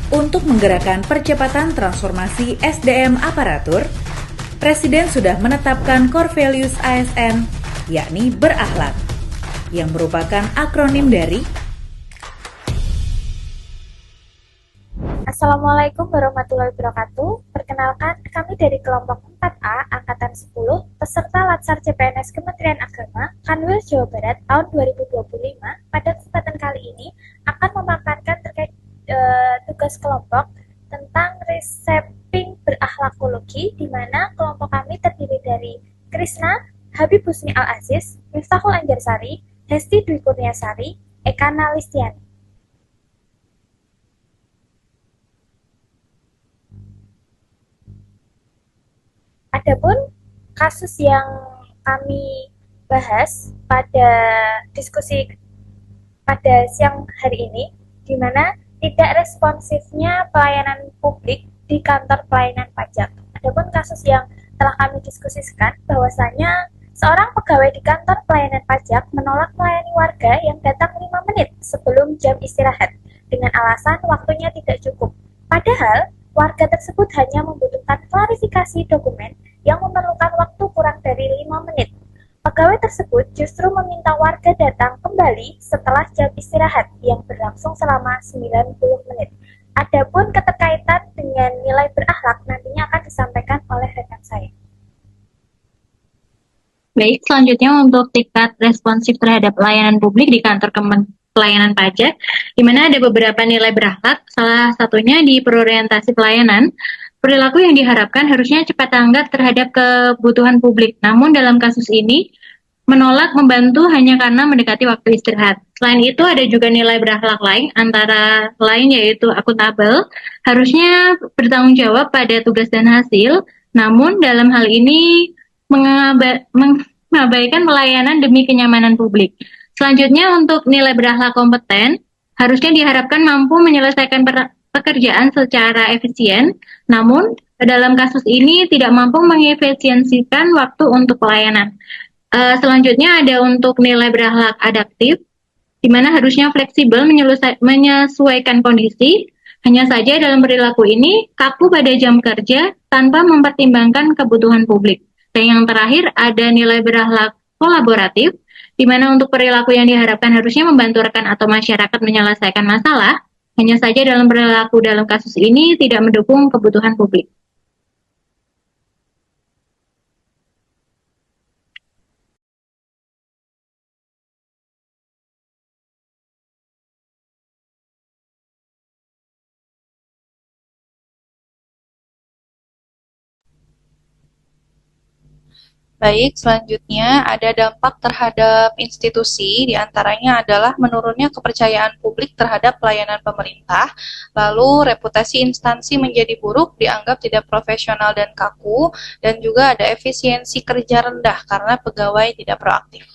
Untuk menggerakkan percepatan transformasi SDM aparatur, Presiden sudah menetapkan core values ASN, yakni berakhlak, yang merupakan akronim dari Assalamualaikum warahmatullahi wabarakatuh. Perkenalkan, kami dari kelompok 4A Angkatan 10, peserta Latsar CPNS Kementerian Agama, Kanwil Jawa Barat tahun 2025. Pada kesempatan kali ini akan memaparkan terkait tugas kelompok tentang reshaping berakhlakologi, di mana kelompok kami terdiri dari Krisna, Habib Husni Al-Aziz, Miftahul Anjarsari, Hesti Dwi Kurniasari, Eka Nalistiani. Adapun kasus yang kami bahas pada diskusi pada siang hari ini, di mana tidak responsifnya pelayanan publik di kantor pelayanan pajak. Adapun kasus yang telah kami diskusikan, bahwasanya seorang pegawai di kantor pelayanan pajak menolak melayani warga yang datang 5 menit sebelum jam istirahat dengan alasan waktunya tidak cukup. Padahal warga tersebut hanya membutuhkan klarifikasi dokumen yang memerlukan waktu kurang dari 5 menit. Pegawai tersebut justru meminta warga datang kembali setelah jam istirahat yang berlangsung selama 90 menit. Adapun keterkaitan dengan nilai berakhlak nantinya akan disampaikan oleh rekan saya. Baik, selanjutnya untuk tingkat responsif terhadap pelayanan publik di kantor pelayanan pajak, di mana ada beberapa nilai berakhlak, salah satunya di perorientasi pelayanan. Perilaku yang diharapkan harusnya cepat tanggap terhadap kebutuhan publik. Namun dalam kasus ini, menolak membantu hanya karena mendekati waktu istirahat. Selain itu ada juga nilai berakhlak lain, antara lain yaitu akuntabel, harusnya bertanggung jawab pada tugas dan hasil, namun dalam hal ini mengabaikan pelayanan demi kenyamanan publik. Selanjutnya untuk nilai berakhlak kompeten, harusnya diharapkan mampu menyelesaikan pekerjaan secara efisien, namun dalam kasus ini tidak mampu mengefisiensikan waktu untuk pelayanan. Selanjutnya ada untuk nilai berakhlak adaptif, di mana harusnya fleksibel menyesuaikan kondisi. Hanya saja dalam perilaku ini kaku pada jam kerja tanpa mempertimbangkan kebutuhan publik. Dan yang terakhir ada nilai berakhlak kolaboratif, di mana untuk perilaku yang diharapkan harusnya membantu rekan atau masyarakat menyelesaikan masalah. Hanya saja dalam perilaku dalam kasus ini tidak mendukung kebutuhan publik. Baik, selanjutnya ada dampak terhadap institusi, diantaranya adalah menurunnya kepercayaan publik terhadap pelayanan pemerintah, lalu reputasi instansi menjadi buruk, dianggap tidak profesional dan kaku, dan juga ada efisiensi kerja rendah karena pegawai tidak proaktif.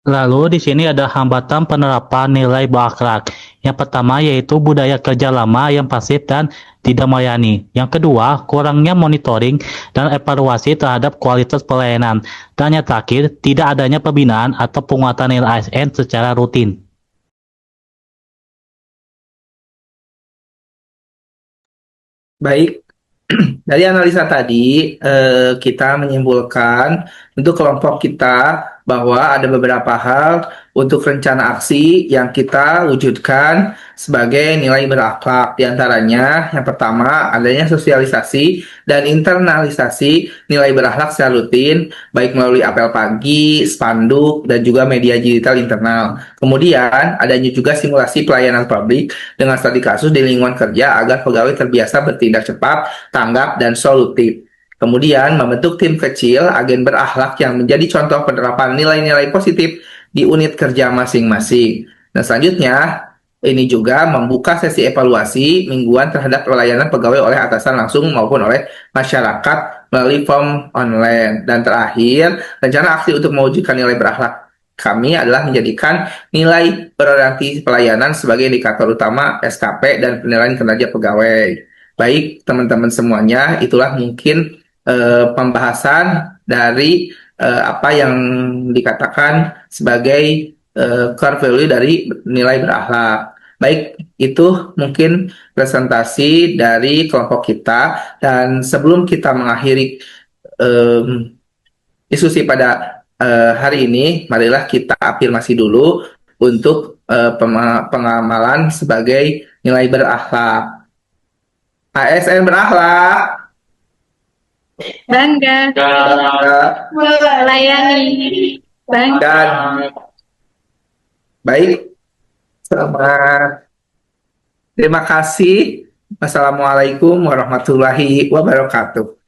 Lalu di sini ada hambatan penerapan nilai berakhlak. Yang pertama yaitu budaya kerja lama yang pasif dan tidak melayani. Yang kedua, kurangnya monitoring dan evaluasi terhadap kualitas pelayanan. Dan yang terakhir, tidak adanya pembinaan atau penguatan nilai ASN secara rutin. Baik, dari analisa tadi, kita menyimpulkan untuk kelompok kita bahwa ada beberapa hal untuk rencana aksi yang kita wujudkan sebagai nilai berakhlak. Di antaranya, yang pertama, adanya sosialisasi dan internalisasi nilai berakhlak secara rutin, baik melalui apel pagi, spanduk, dan juga media digital internal. Kemudian, adanya juga simulasi pelayanan publik dengan studi kasus di lingkungan kerja agar pegawai terbiasa bertindak cepat, tanggap, dan solutif. Kemudian, membentuk tim kecil agen berakhlak yang menjadi contoh penerapan nilai-nilai positif di unit kerja masing-masing. Dan selanjutnya, ini juga membuka sesi evaluasi mingguan terhadap pelayanan pegawai oleh atasan langsung maupun oleh masyarakat melalui form online. Dan terakhir, rencana aksi untuk mewujudkan nilai berakhlak kami adalah menjadikan nilai berorientasi pelayanan sebagai indikator utama SKP dan penilaian kinerja pegawai. Baik, teman-teman semuanya, itulah mungkin pembahasan dari apa yang dikatakan sebagai core value dari nilai berakhlak. Baik, itu mungkin presentasi dari kelompok kita. Dan sebelum kita mengakhiri diskusi pada hari ini, marilah kita afirmasi dulu untuk pengamalan sebagai nilai berakhlak. ASN berakhlak. Bangga melayani. Bangga. Dan baik, selamat. Terima kasih. Wassalamualaikum warahmatullahi wabarakatuh.